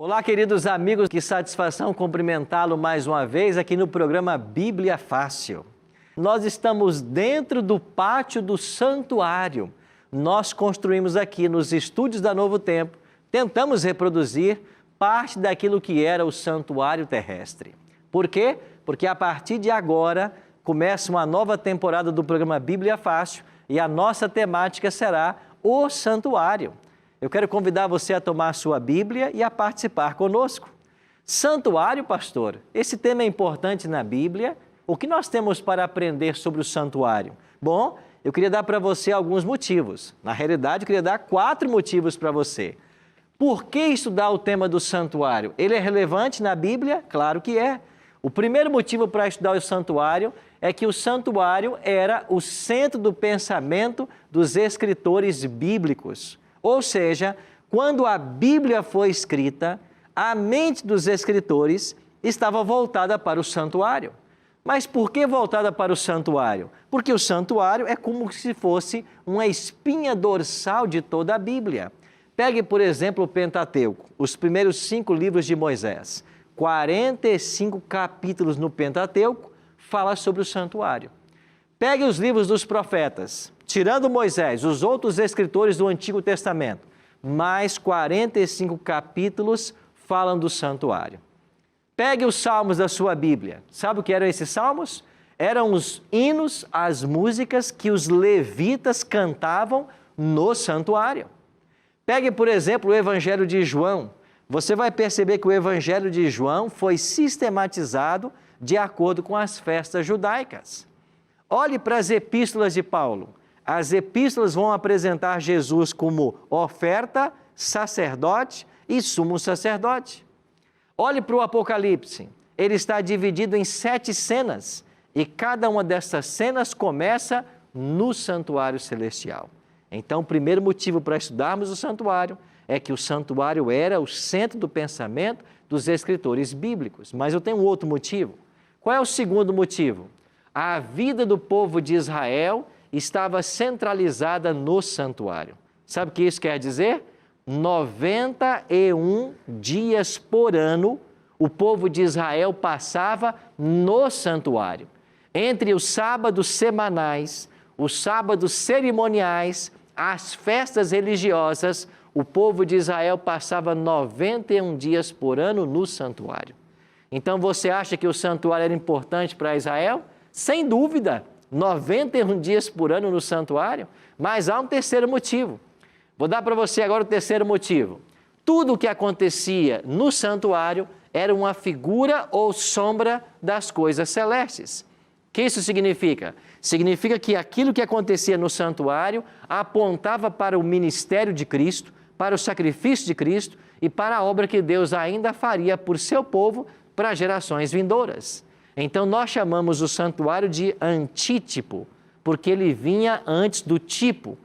Olá, queridos amigos, que satisfação cumprimentá-lo mais uma vez aqui no programa Bíblia Fácil. Nós estamos dentro do pátio do santuário. Nós construímos aqui nos estúdios da Novo Tempo, tentamos reproduzir parte daquilo que era o santuário terrestre. Por quê? Porque a partir de agora começa uma nova temporada do programa Bíblia Fácil e a nossa temática será o santuário. Eu quero convidar você a tomar a sua Bíblia e a participar conosco. Santuário, pastor, esse tema é importante na Bíblia. O que nós temos para aprender sobre o santuário? Bom, eu queria dar para você alguns motivos. Na realidade, eu queria dar 4 motivos para você. Por que estudar o tema do santuário? Ele é relevante na Bíblia? Claro que é. O primeiro motivo para estudar o santuário é que o santuário era o centro do pensamento dos escritores bíblicos. Ou seja, quando a Bíblia foi escrita, a mente dos escritores estava voltada para o santuário. Mas por que voltada para o santuário? Porque o santuário é como se fosse uma espinha dorsal de toda a Bíblia. Pegue, por exemplo, o Pentateuco, os primeiros 5 livros de Moisés. 45 capítulos no Pentateuco fala sobre o santuário. Pegue os livros dos profetas, tirando Moisés, os outros escritores do Antigo Testamento, mais 45 capítulos falam do santuário. Pegue os salmos da sua Bíblia. Sabe o que eram esses salmos? Eram os hinos, as músicas que os levitas cantavam no santuário. Pegue, por exemplo, o Evangelho de João. Você vai perceber que o Evangelho de João foi sistematizado de acordo com as festas judaicas. Olhe para as epístolas de Paulo. As epístolas vão apresentar Jesus como oferta, sacerdote e sumo sacerdote. Olhe para o Apocalipse. Ele está dividido em 7 cenas e cada uma dessas cenas começa no santuário celestial. Então, o primeiro motivo para estudarmos o santuário é que o santuário era o centro do pensamento dos escritores bíblicos. Mas eu tenho um outro motivo. Qual é o segundo motivo? A vida do povo de Israel estava centralizada no santuário. Sabe o que isso quer dizer? 91 dias por ano o povo de Israel passava no santuário. Entre os sábados semanais, os sábados cerimoniais, as festas religiosas, o povo de Israel passava 91 dias por ano no santuário. Então você acha que o santuário era importante para Israel? Sem dúvida, 91 dias por ano no santuário, mas há um terceiro motivo. Vou dar para você agora o terceiro motivo. Tudo o que acontecia no santuário era uma figura ou sombra das coisas celestes. O que isso significa? Significa que aquilo que acontecia no santuário apontava para o ministério de Cristo, para o sacrifício de Cristo e para a obra que Deus ainda faria por seu povo para gerações vindouras. Então, nós chamamos o santuário de antítipo, porque ele vinha antes do tipo.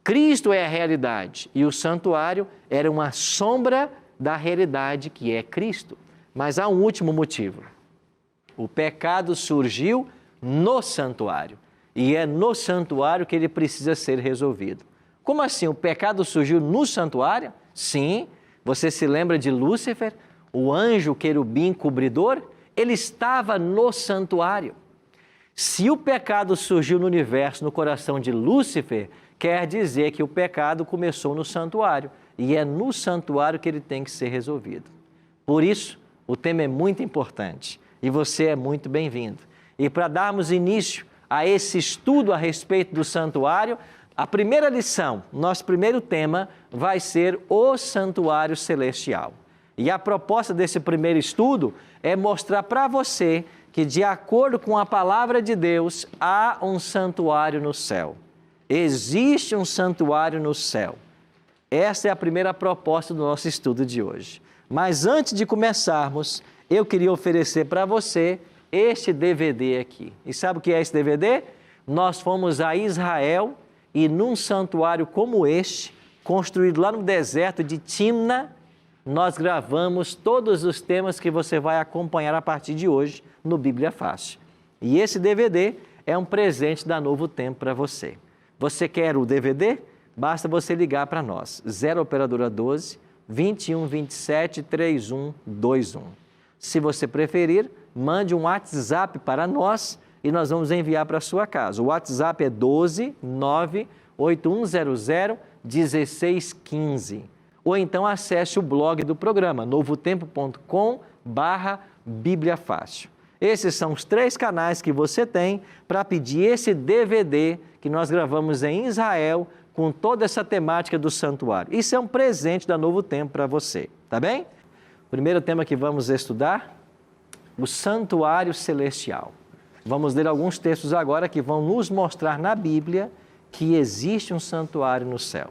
Cristo é a realidade e o santuário era uma sombra da realidade que é Cristo. Mas há um último motivo. O pecado surgiu no santuário e é no santuário que ele precisa ser resolvido. Como assim? O pecado surgiu no santuário? Sim. Você se lembra de Lúcifer, o anjo querubim cobridor? Ele estava no santuário. Se o pecado surgiu no universo, no coração de Lúcifer, quer dizer que o pecado começou no santuário. E é no santuário que ele tem que ser resolvido. Por isso, o tema é muito importante e você é muito bem-vindo. E para darmos início a esse estudo a respeito do santuário, a primeira lição, nosso primeiro tema, vai ser o santuário celestial. E a proposta desse primeiro estudo é mostrar para você que, de acordo com a palavra de Deus, há um santuário no céu. Existe um santuário no céu. Essa é a primeira proposta do nosso estudo de hoje. Mas antes de começarmos, eu queria oferecer para você este DVD aqui. E sabe o que é esse DVD? Nós fomos a Israel e num santuário como este, construído lá no deserto de Timna, nós gravamos todos os temas que você vai acompanhar a partir de hoje no Bíblia Fácil. E esse DVD é um presente da Novo Tempo para você. Você quer o DVD? Basta você ligar para nós, 0 Operadora 12 21 27 31 21. Se você preferir, mande um WhatsApp para nós e nós vamos enviar para a sua casa. O WhatsApp é 12 98100 1615. Ou então acesse o blog do programa, novotempo.com/Bíblia Fácil. Esses são os 3 canais que você tem para pedir esse DVD que nós gravamos em Israel com toda essa temática do santuário. Isso é um presente da Novo Tempo para você, tá bem? O primeiro tema que vamos estudar, o santuário celestial. Vamos ler alguns textos agora que vão nos mostrar na Bíblia que existe um santuário no céu.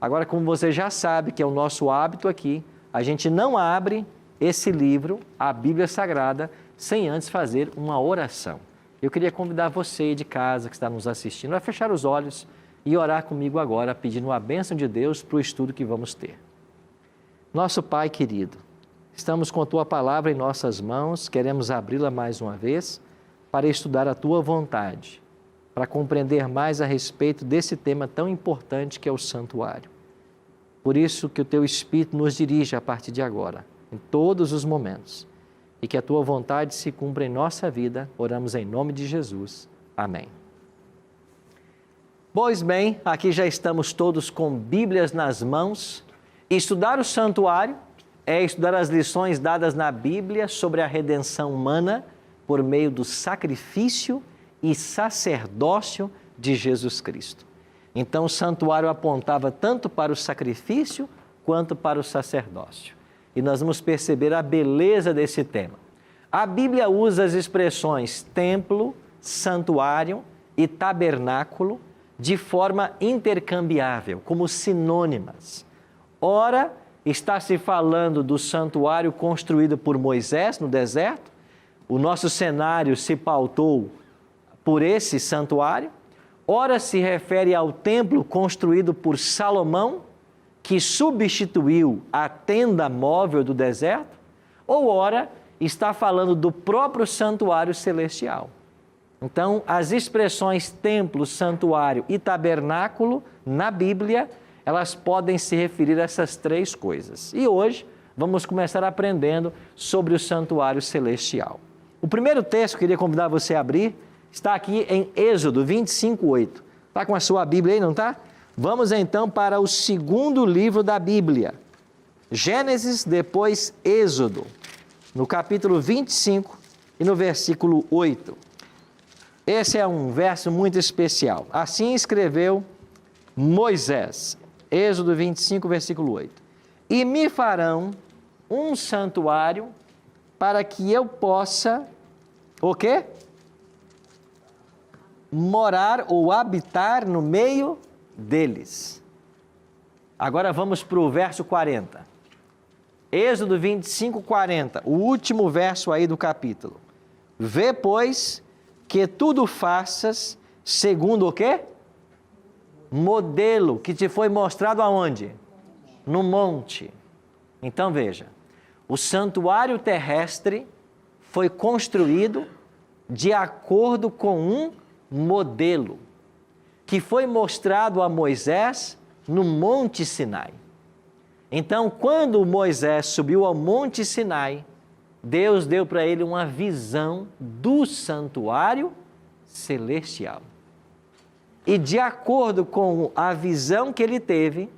Agora, como você já sabe que é o nosso hábito aqui, a gente não abre esse livro, a Bíblia Sagrada, sem antes fazer uma oração. Eu queria convidar você de casa que está nos assistindo a fechar os olhos e orar comigo agora, pedindo a bênção de Deus para o estudo que vamos ter. Nosso Pai querido, estamos com a Tua palavra em nossas mãos, queremos abri-la mais uma vez para estudar a Tua vontade, para compreender mais a respeito desse tema tão importante que é o santuário. Por isso que o Teu Espírito nos dirige a partir de agora, em todos os momentos, e que a Tua vontade se cumpra em nossa vida, oramos em nome de Jesus. Amém. Pois bem, aqui já estamos todos com Bíblias nas mãos. Estudar o santuário é estudar as lições dadas na Bíblia sobre a redenção humana por meio do sacrifício e sacerdócio de Jesus Cristo. Então, o santuário apontava tanto para o sacrifício quanto para o sacerdócio. E nós vamos perceber a beleza desse tema. A Bíblia usa as expressões templo, santuário e tabernáculo de forma intercambiável, como sinônimas. Ora, está se falando do santuário construído por Moisés no deserto. O nosso cenário se pautou por esse santuário. Ora, se refere ao templo construído por Salomão, que substituiu a tenda móvel do deserto, ou ora está falando do próprio santuário celestial. Então, as expressões templo, santuário e tabernáculo na Bíblia, elas podem se referir a essas 3 coisas. E hoje vamos começar aprendendo sobre o santuário celestial. O primeiro texto que eu queria convidar você a abrir está aqui em Êxodo 25:8. Está com a sua Bíblia aí, não está? Vamos então para o segundo livro da Bíblia, Gênesis, depois Êxodo, no capítulo 25 e no versículo 8. Esse é um verso muito especial. Assim escreveu Moisés, Êxodo 25, versículo 8. E me farão um santuário para que eu possa, o quê? Morar ou habitar no meio deles. Agora vamos para o verso 40. Êxodo 25, 40, o último verso aí do capítulo. Vê, pois, que tudo faças segundo o quê? Modelo que te foi mostrado aonde? No monte. Então veja, o santuário terrestre foi construído de acordo com um modelo que foi mostrado a Moisés no Monte Sinai. Então, quando Moisés subiu ao Monte Sinai, Deus deu para ele uma visão do santuário celestial. E de acordo com a visão que ele teve,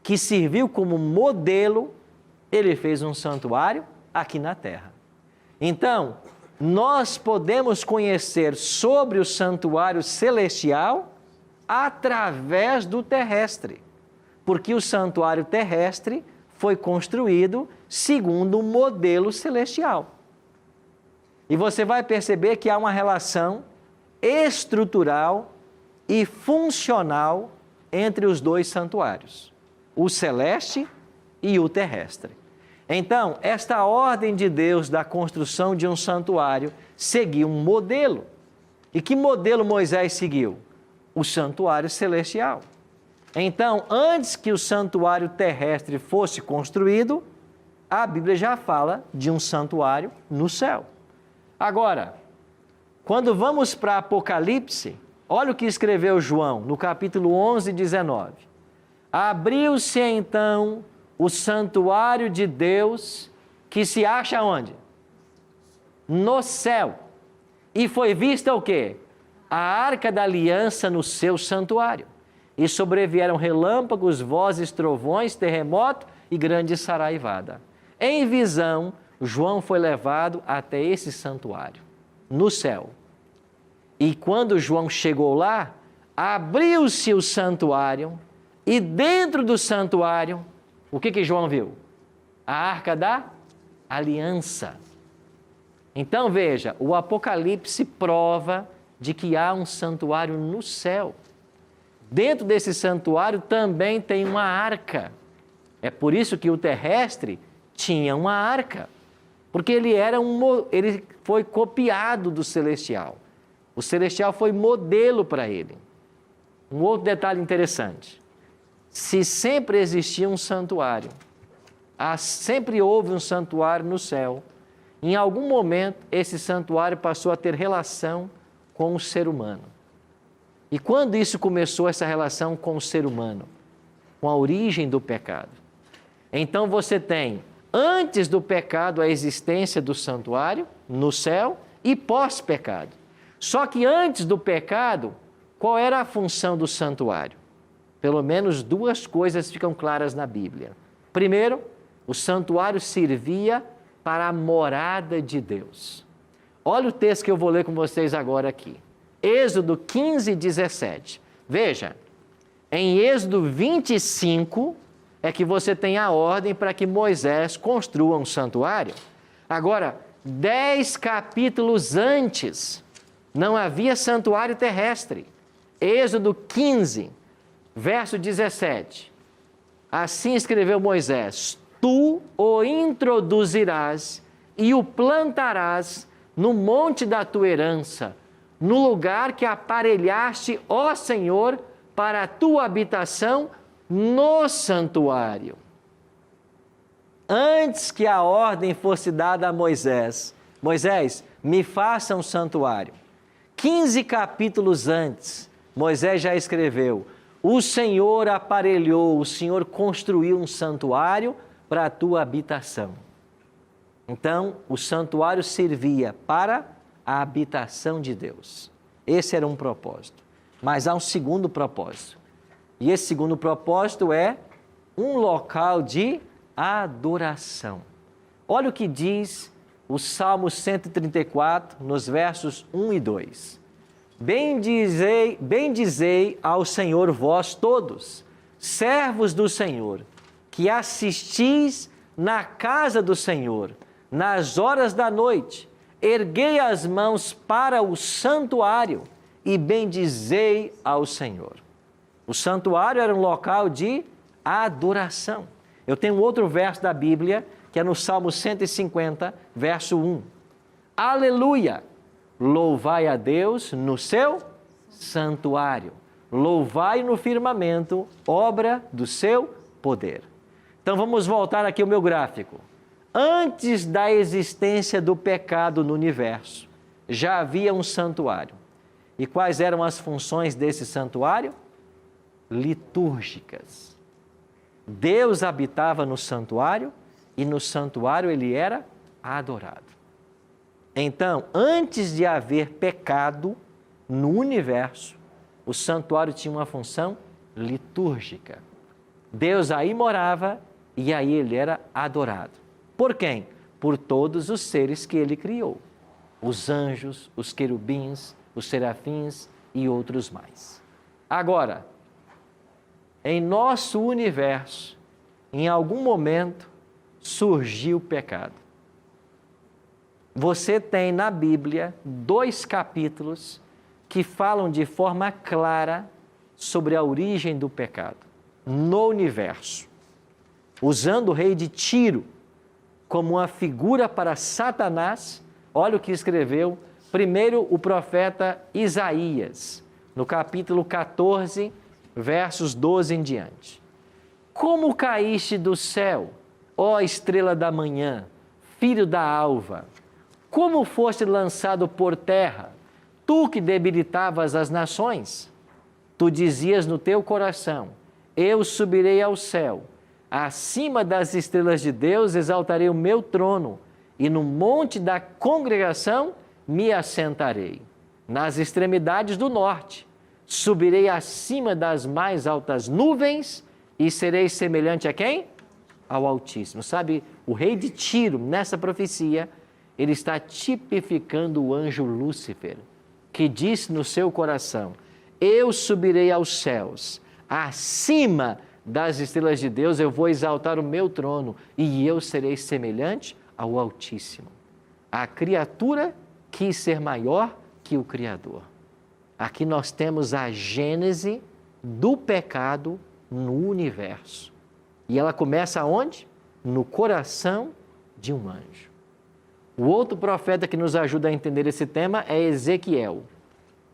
que serviu como modelo, ele fez um santuário aqui na terra. Então, nós podemos conhecer sobre o santuário celestial através do terrestre, porque o santuário terrestre foi construído segundo um modelo celestial. E você vai perceber que há uma relação estrutural e funcional entre os 2 santuários, o celeste e o terrestre. Então, esta ordem de Deus da construção de um santuário seguiu um modelo. E que modelo Moisés seguiu? O santuário celestial. Então, antes que o santuário terrestre fosse construído, a Bíblia já fala de um santuário no céu. Agora, quando vamos para Apocalipse, olha o que escreveu João no capítulo 11, 19. Abriu-se então o santuário de Deus, que se acha onde? No céu. E foi vista o quê? A arca da aliança no seu santuário. E sobrevieram relâmpagos, vozes, trovões, terremoto e grande saraivada. Em visão, João foi levado até esse santuário, no céu. E quando João chegou lá, abriu-se o santuário, e dentro do santuário, o que João viu? A arca da aliança. Então veja, o Apocalipse prova de que há um santuário no céu. Dentro desse santuário também tem uma arca. É por isso que o terrestre tinha uma arca, porque ele foi copiado do celestial. O celestial foi modelo para ele. Um outro detalhe interessante: se sempre existia um santuário, sempre houve um santuário no céu, em algum momento esse santuário passou a ter relação com o ser humano. E quando isso começou, essa relação com o ser humano? Com a origem do pecado. Então você tem, antes do pecado, a existência do santuário no céu e pós-pecado. Só que antes do pecado, qual era a função do santuário? Pelo menos duas coisas ficam claras na Bíblia. Primeiro, o santuário servia para a morada de Deus. Olha o texto que eu vou ler com vocês agora aqui. Êxodo 15, 17. Veja, em Êxodo 25 é que você tem a ordem para que Moisés construa um santuário. Agora, 10 capítulos antes, não havia santuário terrestre. Êxodo 15, verso 17. Assim escreveu Moisés: tu o introduzirás e o plantarás no monte da tua herança, no lugar que aparelhaste, ó Senhor, para a tua habitação no santuário. Antes que a ordem fosse dada a Moisés: Moisés, me faça um santuário. 15 capítulos antes, Moisés já escreveu: o Senhor aparelhou, o Senhor construiu um santuário para a tua habitação. Então, o santuário servia para a habitação de Deus. Esse era um propósito. Mas há um segundo propósito. E esse segundo propósito é um local de adoração. Olha o que diz o Salmo 134, nos versos 1 e 2. Bendizei ao Senhor vós todos, servos do Senhor, que assistis na casa do Senhor, nas horas da noite. Erguei as mãos para o santuário e bendizei ao Senhor. O santuário era um local de adoração. Eu tenho outro verso da Bíblia, que é no Salmo 150, verso 1. Aleluia! Louvai a Deus no seu santuário. Louvai no firmamento, obra do seu poder. Então vamos voltar aqui ao meu gráfico. Antes da existência do pecado no universo, já havia um santuário. E quais eram as funções desse santuário? Litúrgicas. Deus habitava no santuário e no santuário ele era adorado. Então, antes de haver pecado no universo, o santuário tinha uma função litúrgica. Deus aí morava e aí ele era adorado. Por quem? Por todos os seres que ele criou. Os anjos, os querubins, os serafins e outros mais. Agora, em nosso universo, em algum momento, surgiu o pecado. Você tem na Bíblia 2 capítulos que falam de forma clara sobre a origem do pecado no universo. Usando o rei de Tiro como uma figura para Satanás, olha o que escreveu primeiro o profeta Isaías, no capítulo 14, versos 12 em diante. Como caíste do céu, ó estrela da manhã, filho da alva? Como foste lançado por terra, tu que debilitavas as nações? Tu dizias no teu coração: eu subirei ao céu, acima das estrelas de Deus exaltarei o meu trono, e no monte da congregação me assentarei. Nas extremidades do norte, subirei acima das mais altas nuvens e serei semelhante a quem? Ao Altíssimo. Sabe, o rei de Tiro, nessa profecia, ele está tipificando o anjo Lúcifer, que disse no seu coração: eu subirei aos céus, acima das estrelas de Deus eu vou exaltar o meu trono e eu serei semelhante ao Altíssimo. A criatura quis ser maior que o Criador. Aqui nós temos a gênese do pecado no universo. E ela começa onde? No coração de um anjo. O outro profeta que nos ajuda a entender esse tema é Ezequiel.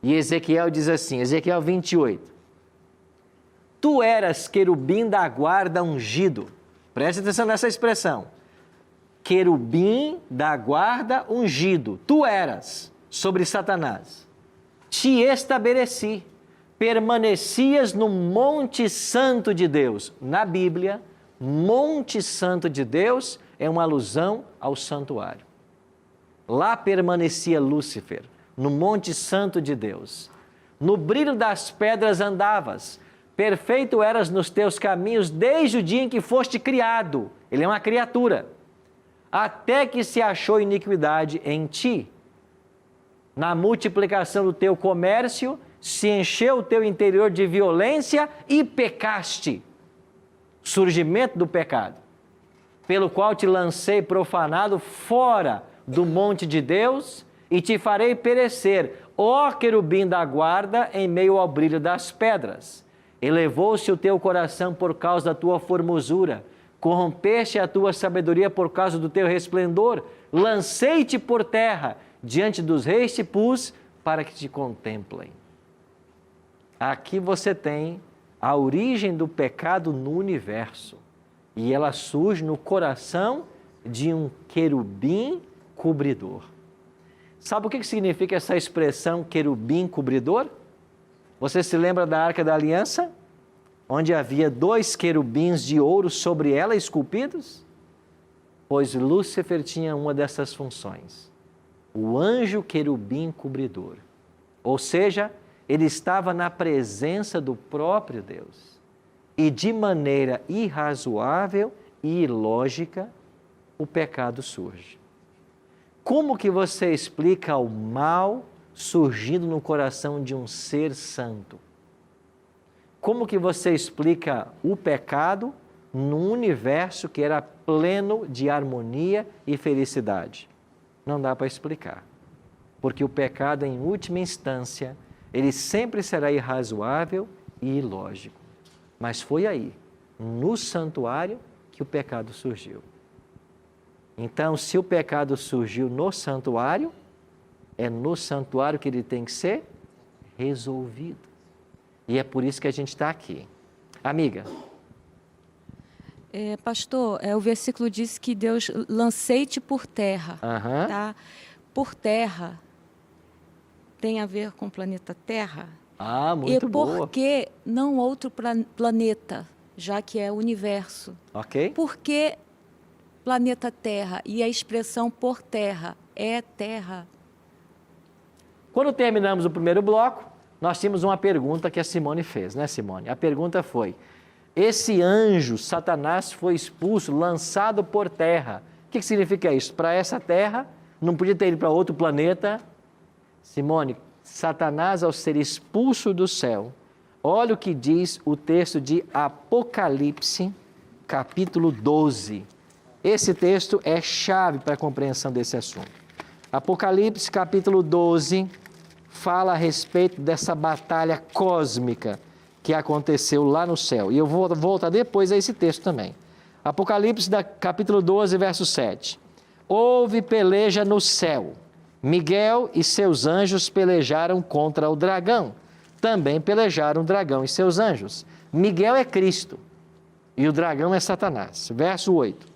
E Ezequiel diz assim, Ezequiel 28. Tu eras querubim da guarda ungido. Preste atenção nessa expressão. Querubim da guarda ungido. Tu eras sobre Satanás. Te estabeleci. Permanecias no Monte Santo de Deus. Na Bíblia, Monte Santo de Deus é uma alusão ao santuário. Lá permanecia Lúcifer, no Monte Santo de Deus. No brilho das pedras andavas. Perfeito eras nos teus caminhos desde o dia em que foste criado. Ele é uma criatura. Até que se achou iniquidade em ti. Na multiplicação do teu comércio, se encheu o teu interior de violência e pecaste. Surgimento do pecado. Pelo qual te lancei profanado fora do monte de Deus e te farei perecer, ó querubim da guarda, em meio ao brilho das pedras. Elevou-se o teu coração por causa da tua formosura, corrompeste a tua sabedoria por causa do teu resplendor, lancei-te por terra, diante dos reis te pus para que te contemplem. Aqui você tem a origem do pecado no universo e ela surge no coração de um querubim cobridor. Sabe o que significa essa expressão querubim cobridor? Você se lembra da Arca da Aliança? Onde havia 2 querubins de ouro sobre ela esculpidos? Pois Lúcifer tinha uma dessas funções. O anjo querubim cobridor. Ou seja, ele estava na presença do próprio Deus. E de maneira irrazoável e ilógica, o pecado surge. Como que você explica o mal surgindo no coração de um ser santo? Como que você explica o pecado num universo que era pleno de harmonia e felicidade? Não dá para explicar. Porque o pecado, em última instância, ele sempre será irrazoável e ilógico. Mas foi aí, no santuário, que o pecado surgiu. Então, se o pecado surgiu no santuário, é no santuário que ele tem que ser resolvido. E é por isso que a gente está aqui. Amiga. Pastor, o versículo diz que Deus lancei-te por terra. Tá? Por terra tem a ver com o planeta Terra. Muito boa. E por que não outro planeta, já que é o universo? Ok. Por que planeta Terra? E a expressão por terra é terra. Quando terminamos o primeiro bloco, nós tínhamos uma pergunta que a Simone fez, né, Simone? A pergunta foi, esse anjo, Satanás, foi expulso, lançado por terra. O que significa isso? Para essa terra, não podia ter ido para outro planeta? Simone, Satanás, ao ser expulso do céu, olha o que diz o texto de Apocalipse, capítulo 12. Esse texto é chave para a compreensão desse assunto. Apocalipse, capítulo 12, fala a respeito dessa batalha cósmica que aconteceu lá no céu. E eu vou voltar depois a esse texto também. Apocalipse, capítulo 12, verso 7. Houve peleja no céu. Miguel e seus anjos pelejaram contra o dragão. Também pelejaram o dragão e seus anjos. Miguel é Cristo e o dragão é Satanás. Verso 8.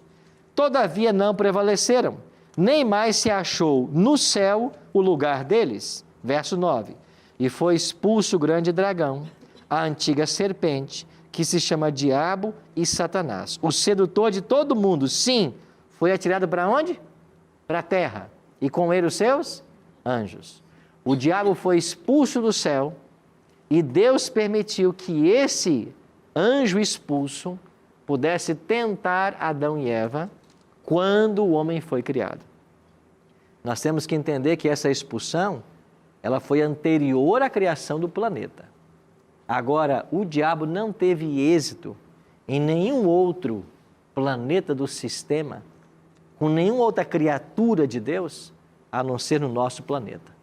Todavia não prevaleceram, nem mais se achou no céu o lugar deles. Verso 9. E foi expulso o grande dragão, a antiga serpente, que se chama Diabo e Satanás, o sedutor de todo mundo. Sim, foi atirado para onde? Para a terra. E com ele os seus anjos. O diabo foi expulso do céu e Deus permitiu que esse anjo expulso pudesse tentar Adão e Eva quando o homem foi criado. Nós temos que entender que essa expulsão, ela foi anterior à criação do planeta. Agora, o diabo não teve êxito em nenhum outro planeta do sistema, com nenhuma outra criatura de Deus, a não ser no nosso planeta.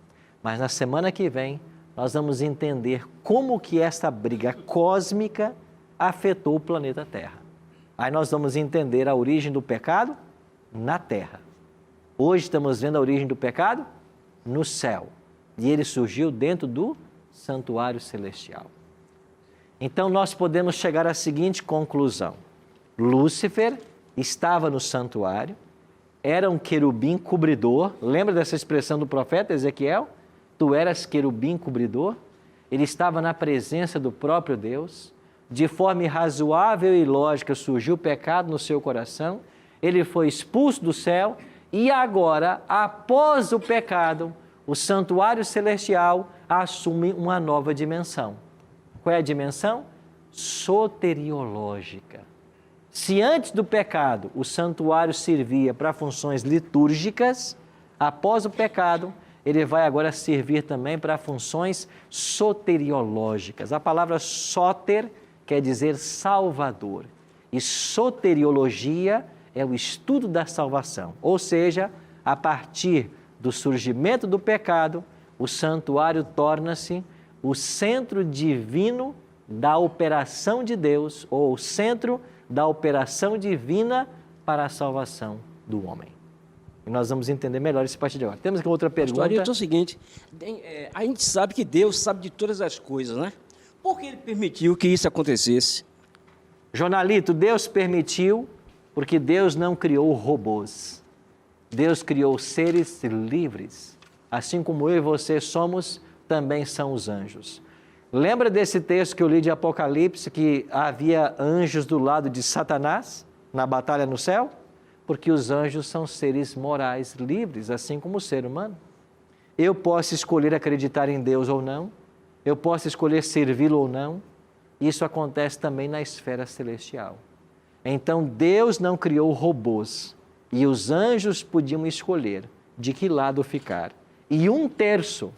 Mas na semana que vem, nós vamos entender como que essa briga cósmica afetou o planeta Terra. Aí nós vamos entender a origem do pecado na Terra. Hoje estamos vendo a origem do pecado no céu. E ele surgiu dentro do santuário celestial. Então nós podemos chegar à seguinte conclusão. Lúcifer estava no santuário, era um querubim cobridor. Lembra dessa expressão do profeta Ezequiel? Tu eras querubim cobridor. Ele estava na presença do próprio Deus. De forma irrazoável e lógica surgiu o pecado no seu coração. Ele foi expulso do céu e agora, após o pecado, o santuário celestial assume uma nova dimensão. Qual é a dimensão? Soteriológica. Se antes do pecado o santuário servia para funções litúrgicas, após o pecado, ele vai agora servir também para funções soteriológicas. A palavra soter quer dizer salvador. E soteriologia é o estudo da salvação. Ou seja, a partir do surgimento do pecado, o santuário torna-se o centro divino da operação de Deus, ou o centro da operação divina para a salvação do homem. E nós vamos entender melhor isso a partir de agora. Temos aqui outra pergunta. Pastor, é o seguinte, a gente sabe que Deus sabe de todas as coisas, né? Por que Ele permitiu que isso acontecesse? Jonalito, Deus permitiu porque Deus não criou robôs. Deus criou seres livres. Assim como eu e você somos, também são os anjos. Lembra desse texto que eu li de Apocalipse, que havia anjos do lado de Satanás, na batalha no céu? Porque os anjos são seres morais livres, assim como o ser humano. Eu posso escolher acreditar em Deus ou não, eu posso escolher servi-lo ou não. Isso acontece também na esfera celestial. Então, Deus não criou robôs e os anjos podiam escolher de que lado ficar. E 1/3,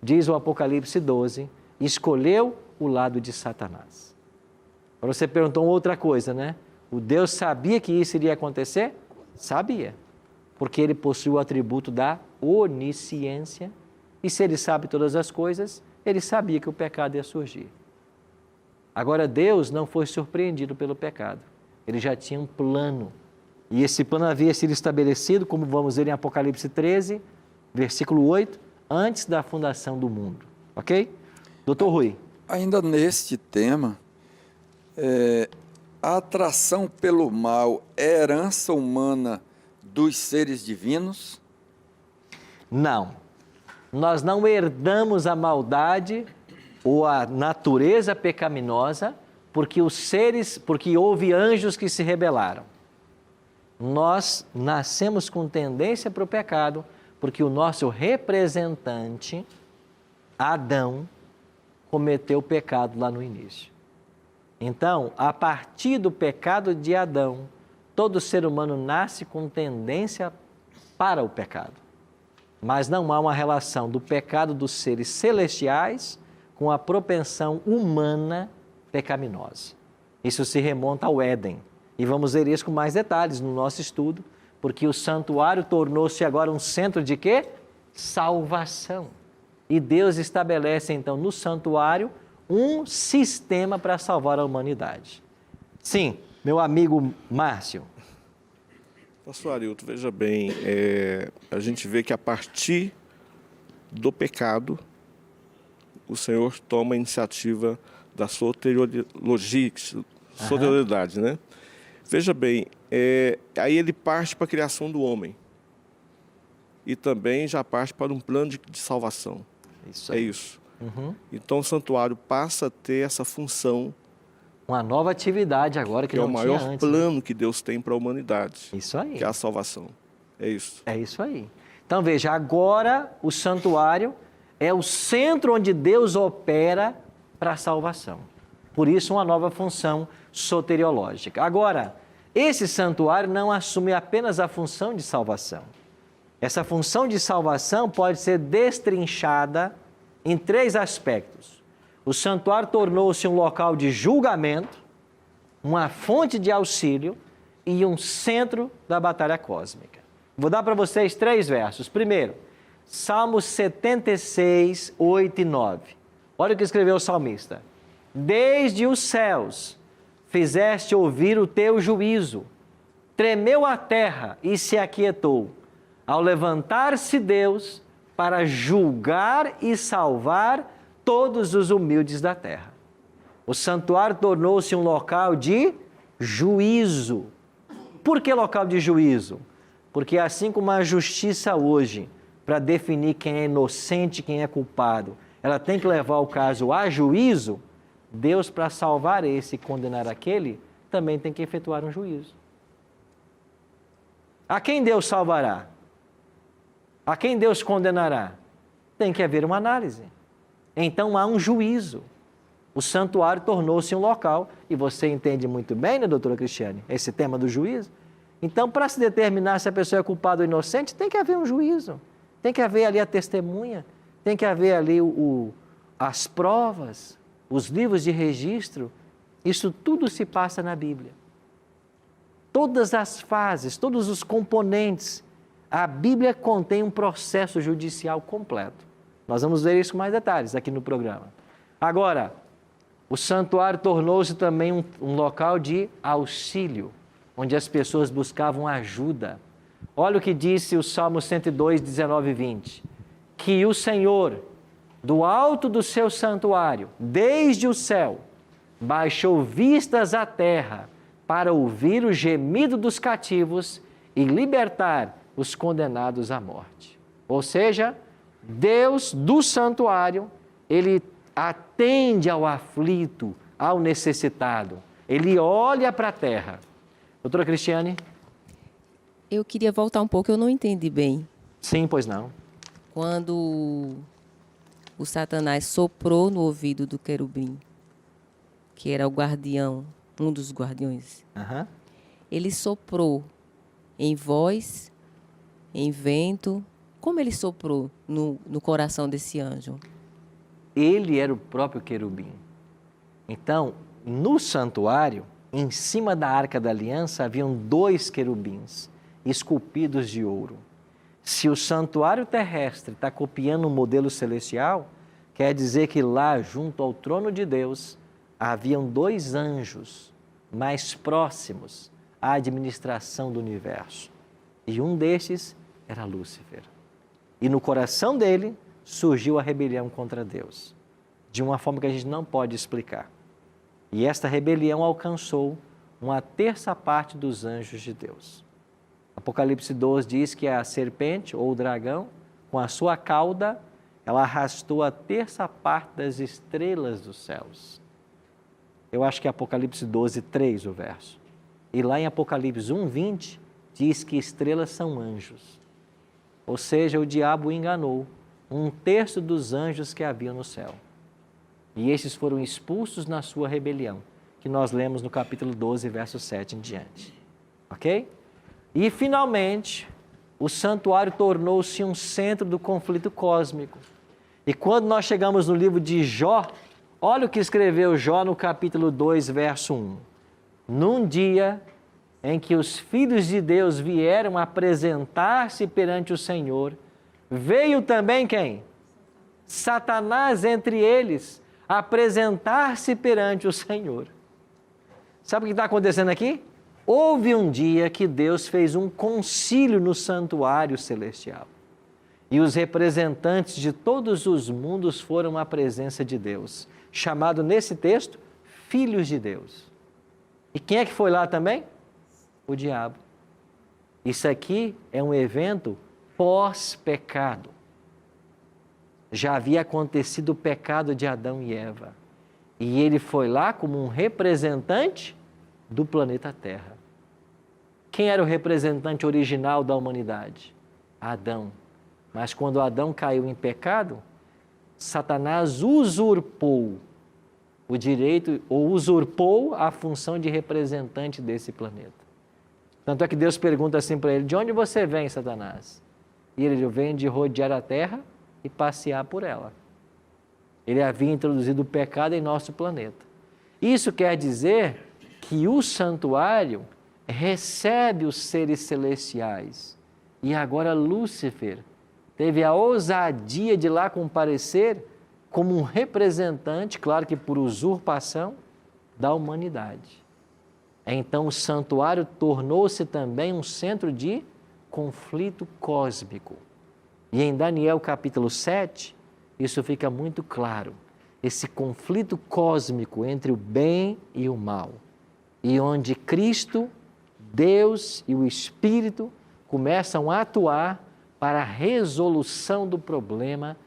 diz o Apocalipse 12, escolheu o lado de Satanás. Agora você perguntou outra coisa, né? O Deus sabia que isso iria acontecer? Sabia, porque ele possui o atributo da onisciência e se ele sabe todas as coisas, ele sabia que o pecado ia surgir. Agora, Deus não foi surpreendido pelo pecado. Ele já tinha um plano. E esse plano havia sido estabelecido, como vamos ver em Apocalipse 13, versículo 8, antes da fundação do mundo. Ok? Doutor Rui. Ainda neste tema, a atração pelo mal é herança humana dos seres divinos? Não. Nós não herdamos a maldade ou a natureza pecaminosa porque houve anjos que se rebelaram. Nós nascemos com tendência para o pecado porque o nosso representante, Adão, cometeu o pecado lá no início. Então, a partir do pecado de Adão, todo ser humano nasce com tendência para o pecado. Mas não há uma relação do pecado dos seres celestiais com a propensão humana pecaminosa. Isso se remonta ao Éden. E vamos ver isso com mais detalhes no nosso estudo, porque o santuário tornou-se agora um centro de quê? Salvação. E Deus estabelece então no santuário um sistema para salvar a humanidade. Sim, meu amigo Márcio. Pastor Arilton, veja bem, a gente vê que a partir do pecado, o Senhor toma a iniciativa da soterioridade, né? Veja bem, aí ele parte para a criação do homem e também já parte para um plano de salvação. Isso aí. É isso. Uhum. Então o santuário passa a ter essa função Uma nova atividade agora que é não o tinha maior antes. plano que Deus tem para a humanidade, Isso aí. que é a salvação. É isso. É isso aí. Então veja, agora o santuário é o centro onde Deus opera para a salvação. Por isso, uma nova função soteriológica. Agora, esse santuário não assume apenas a função de salvação. Essa função de salvação pode ser destrinchada em 3 aspectos. O santuário tornou-se um local de julgamento, uma fonte de auxílio e um centro da batalha cósmica. Vou dar para vocês 3 versos. Primeiro, Salmos 76, 8 e 9. Olha o que escreveu o salmista. Desde os céus fizeste ouvir o teu juízo, tremeu a terra e se aquietou, ao levantar-se Deus para julgar e salvar todos os humildes da terra. O santuário tornou-se um local de juízo. Por que local de juízo? Porque assim como a justiça hoje, para definir quem é inocente e quem é culpado, ela tem que levar o caso a juízo, Deus, para salvar esse e condenar aquele, também tem que efetuar um juízo. A quem Deus salvará? A quem Deus condenará? Tem que haver uma análise. Então há um juízo. O santuário tornou-se um local, e você entende muito bem, né, doutora Cristiane, esse tema do juízo? Então, para se determinar se a pessoa é culpada ou inocente, tem que haver um juízo. Tem que haver ali a testemunha, tem que haver ali as provas, os livros de registro. Isso tudo se passa na Bíblia. Todas as fases, todos os componentes. A Bíblia contém um processo judicial completo. Nós vamos ver isso com mais detalhes aqui no programa. Agora, o santuário tornou-se também um local de auxílio, onde as pessoas buscavam ajuda. Olha o que disse o Salmo 102, 19 e 20. Que o Senhor, do alto do seu santuário, desde o céu, baixou vistas à terra para ouvir o gemido dos cativos e libertar os condenados à morte. Ou seja, Deus do santuário, Ele atende ao aflito, ao necessitado. Ele olha para a terra. Doutora Cristiane? Eu queria voltar um pouco, eu não entendi bem. Sim, pois não. Quando o Satanás soprou no ouvido do querubim, que era o guardião, um dos guardiões, ele soprou em voz, em vento. Como ele soprou no coração desse anjo? Ele era o próprio querubim. Então, no santuário, em cima da Arca da Aliança, haviam 2 querubins, esculpidos de ouro. Se o santuário terrestre está copiando um modelo celestial, quer dizer que lá, junto ao trono de Deus, haviam 2 anjos mais próximos à administração do universo. E um destes era Lúcifer. E no coração dele surgiu a rebelião contra Deus, de uma forma que a gente não pode explicar. E esta rebelião alcançou 1/3 parte dos anjos de Deus. Apocalipse 12 diz que a serpente, ou o dragão, com a sua cauda, ela arrastou 1/3 parte das estrelas dos céus. Eu acho que é Apocalipse 12, 3 o verso. E lá em Apocalipse 1, 20, diz que estrelas são anjos. Ou seja, o diabo enganou 1/3 dos anjos que havia no céu. E estes foram expulsos na sua rebelião, que nós lemos no capítulo 12, verso 7 em diante. Ok? E, finalmente, o santuário tornou-se um centro do conflito cósmico. E quando nós chegamos no livro de Jó, olha o que escreveu Jó no capítulo 2, verso 1. Num dia em que os filhos de Deus vieram apresentar-se perante o Senhor, veio também quem? Satanás entre eles, apresentar-se perante o Senhor. Sabe o que está acontecendo aqui? Houve um dia que Deus fez um concílio no santuário celestial. E os representantes de todos os mundos foram à presença de Deus, chamado nesse texto, filhos de Deus. E quem é que foi lá também? O diabo. Isso aqui é um evento pós-pecado. Já havia acontecido o pecado de Adão e Eva. E ele foi lá como um representante do planeta Terra. Quem era o representante original da humanidade? Adão. Mas quando Adão caiu em pecado, Satanás usurpou o direito, ou usurpou a função de representante desse planeta. Tanto é que Deus pergunta assim para ele: de onde você vem, Satanás? E ele: eu venho de rodear a terra e passear por ela. Ele havia introduzido o pecado em nosso planeta. Isso quer dizer que o santuário recebe os seres celestiais. E agora Lúcifer teve a ousadia de lá comparecer como um representante, claro que por usurpação, da humanidade. Então o santuário tornou-se também um centro de conflito cósmico. E em Daniel capítulo 7, isso fica muito claro. Esse conflito cósmico entre o bem e o mal. E onde Cristo, Deus e o Espírito começam a atuar para a resolução do problema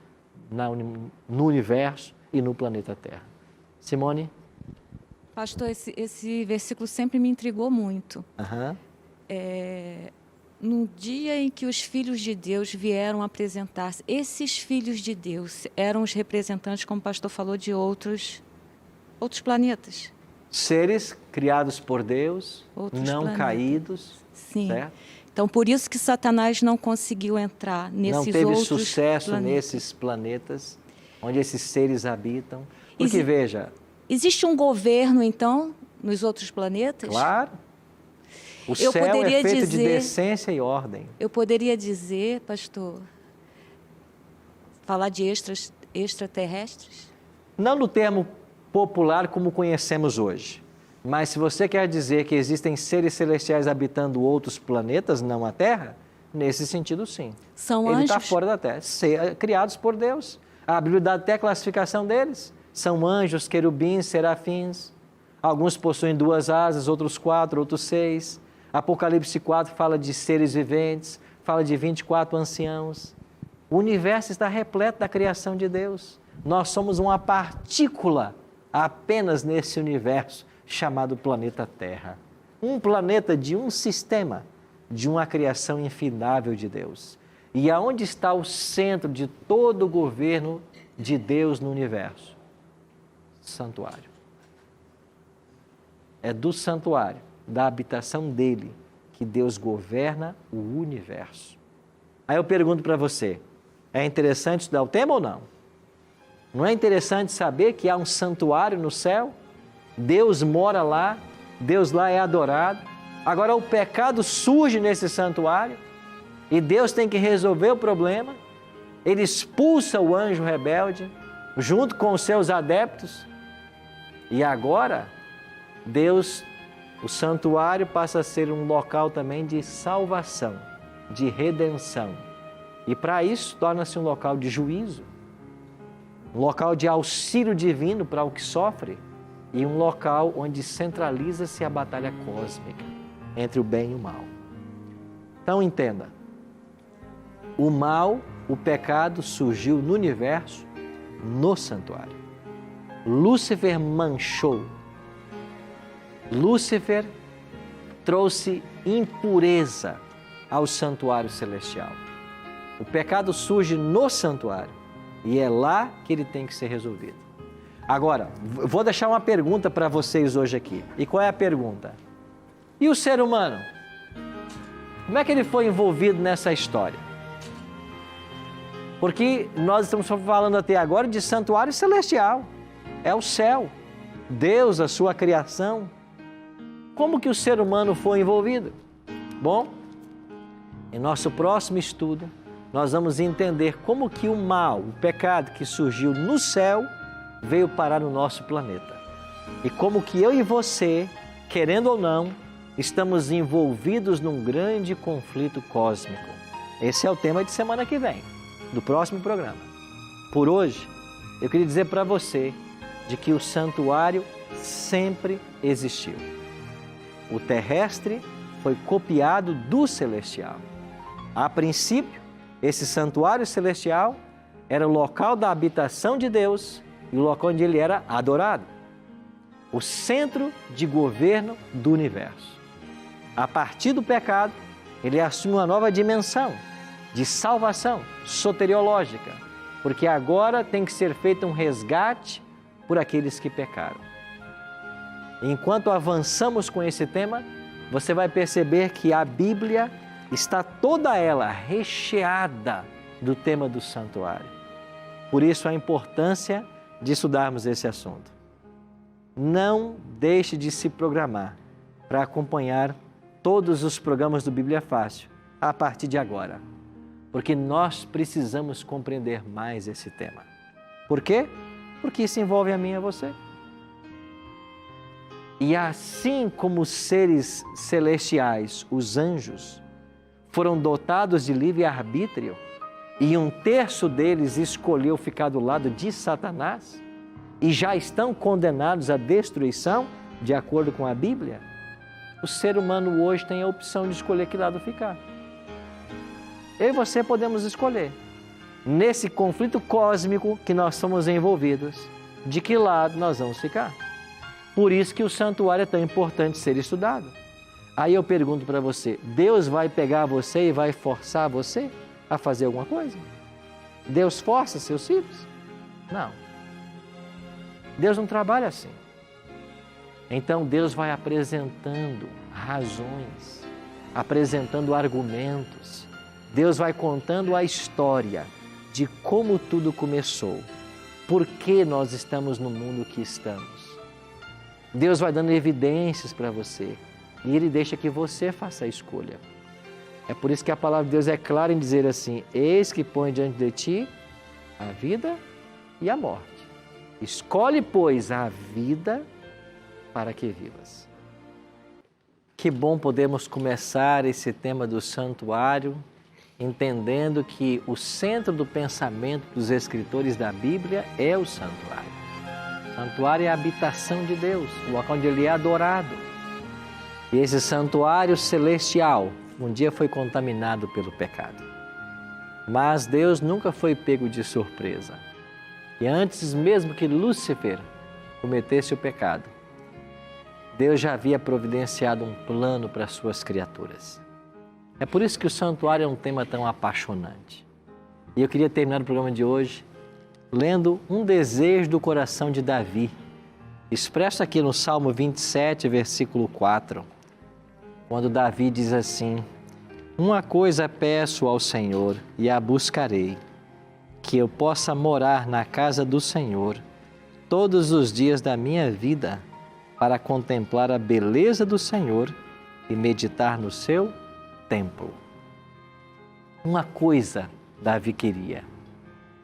no universo e no planeta Terra. Simone? Pastor, esse versículo sempre me intrigou muito. No dia em que os filhos de Deus vieram apresentar-se, esses filhos de Deus eram os representantes, como o pastor falou, de outros planetas. Seres criados por Deus, Outros não planetas. Caídos. Sim. Certo? Então, por isso que Satanás não conseguiu entrar nesses outros planetas. Não planetas. teve sucesso nesses planetas onde esses seres habitam. Porque, veja... Existe um governo, então, nos outros planetas? Claro. O céu é feito de decência e ordem. Eu poderia dizer, pastor, falar de extraterrestres? Não no termo popular como conhecemos hoje. Mas se você quer dizer que existem seres celestiais habitando outros planetas, não a Terra, nesse sentido sim. São anjos? Ele está fora da Terra, criados por Deus. A Bíblia dá até a classificação deles. São anjos, querubins, serafins. Alguns possuem 2 asas, outros 4, outros 6. Apocalipse 4 fala de seres viventes, fala de 24 anciãos. O universo está repleto da criação de Deus. Nós somos uma partícula apenas nesse universo chamado planeta Terra. Um planeta de um sistema, de uma criação infindável de Deus. E aonde está o centro de todo o governo de Deus no universo? Santuário. É do santuário, da habitação dele, que Deus governa o universo. Aí eu pergunto para você, é interessante estudar o tema ou não? Não é interessante saber que há um santuário no céu? Deus mora lá, Deus lá é adorado. Agora o pecado surge nesse santuário e Deus tem que resolver o problema. Ele expulsa o anjo rebelde junto com os seus adeptos. E agora, Deus, o santuário passa a ser um local também de salvação, de redenção. E para isso torna-se um local de juízo, um local de auxílio divino para o que sofre e um local onde centraliza-se a batalha cósmica entre o bem e o mal. Então entenda, o mal, o pecado surgiu no universo, no santuário. Lúcifer manchou. Lúcifer trouxe impureza ao santuário celestial. O pecado surge no santuário e é lá que ele tem que ser resolvido. Agora, vou deixar uma pergunta para vocês hoje aqui. E qual é a pergunta? E o ser humano? Como é que ele foi envolvido nessa história? Porque nós estamos falando até agora de santuário celestial. É o céu. Deus, a sua criação. Como que o ser humano foi envolvido? Bom, em nosso próximo estudo, nós vamos entender como que o mal, o pecado que surgiu no céu, veio parar no nosso planeta. E como que eu e você, querendo ou não, estamos envolvidos num grande conflito cósmico. Esse é o tema de semana que vem, do próximo programa. Por hoje, eu queria dizer para você de que o santuário sempre existiu. O terrestre foi copiado do celestial. A princípio, esse santuário celestial era o local da habitação de Deus e o local onde ele era adorado. o centro de governo do universo. A partir do pecado, ele assume uma nova dimensão de salvação soteriológica, porque agora tem que ser feito um resgate por aqueles que pecaram. Enquanto avançamos com esse tema, você vai perceber que a Bíblia está toda ela recheada do tema do santuário. Por isso a importância de estudarmos esse assunto. Não deixe de se programar para acompanhar todos os programas do Bíblia Fácil a partir de agora, porque nós precisamos compreender mais esse tema. Por quê? Porque isso envolve a mim e a você. E assim como os seres celestiais, os anjos, foram dotados de livre-arbítrio e 1/3 deles escolheu ficar do lado de Satanás e já estão condenados à destruição, de acordo com a Bíblia, o ser humano hoje tem a opção de escolher que lado ficar. Eu e você podemos escolher, nesse conflito cósmico que nós somos envolvidos, de que lado nós vamos ficar. Por isso que o santuário é tão importante ser estudado. Aí eu pergunto para você, Deus vai pegar você e vai forçar você a fazer alguma coisa? Deus força seus filhos? Não. Deus não trabalha assim. Então Deus vai apresentando razões, apresentando argumentos. Deus vai contando a história de como tudo começou, por que nós estamos no mundo que estamos. Deus vai dando evidências para você e Ele deixa que você faça a escolha. É por isso que a palavra de Deus é clara em dizer assim: eis que põe diante de ti a vida e a morte. Escolhe, pois, a vida para que vivas. Que bom podemos começar esse tema do santuário entendendo que o centro do pensamento dos escritores da Bíblia é o santuário. O santuário é a habitação de Deus, o local onde Ele é adorado. E esse santuário celestial um dia foi contaminado pelo pecado. Mas Deus nunca foi pego de surpresa. E antes mesmo que Lúcifer cometesse o pecado, Deus já havia providenciado um plano para as suas criaturas. É por isso que o santuário é um tema tão apaixonante. E eu queria terminar o programa de hoje lendo um desejo do coração de Davi, expresso aqui no Salmo 27, versículo 4, quando Davi diz assim: uma coisa peço ao Senhor e a buscarei, que eu possa morar na casa do Senhor todos os dias da minha vida, para contemplar a beleza do Senhor e meditar no seu templo. Uma coisa Davi queria: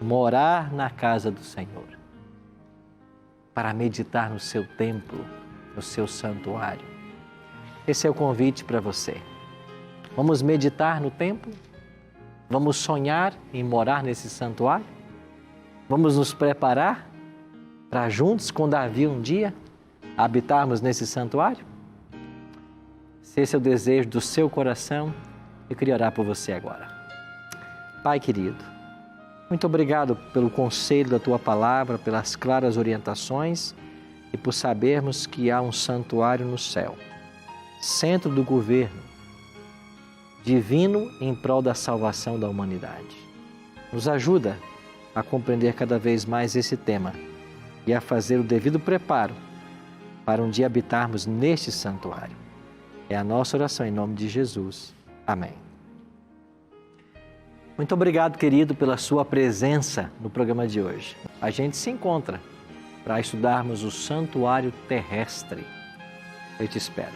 morar na casa do Senhor, para meditar no seu templo, no seu santuário. Esse é o convite para você. Vamos meditar no templo? Vamos sonhar em morar nesse santuário? Vamos nos preparar para juntos com Davi um dia habitarmos nesse santuário? Se esse é o desejo do seu coração, eu queria orar por você agora. Pai querido, muito obrigado pelo conselho da Tua palavra, pelas claras orientações e por sabermos que há um santuário no céu, centro do governo divino em prol da salvação da humanidade. Nos ajuda a compreender cada vez mais esse tema e a fazer o devido preparo para um dia habitarmos neste santuário. É a nossa oração em nome de Jesus. Amém. Muito obrigado, querido, pela sua presença no programa de hoje. A gente se encontra para estudarmos o santuário terrestre. Eu te espero.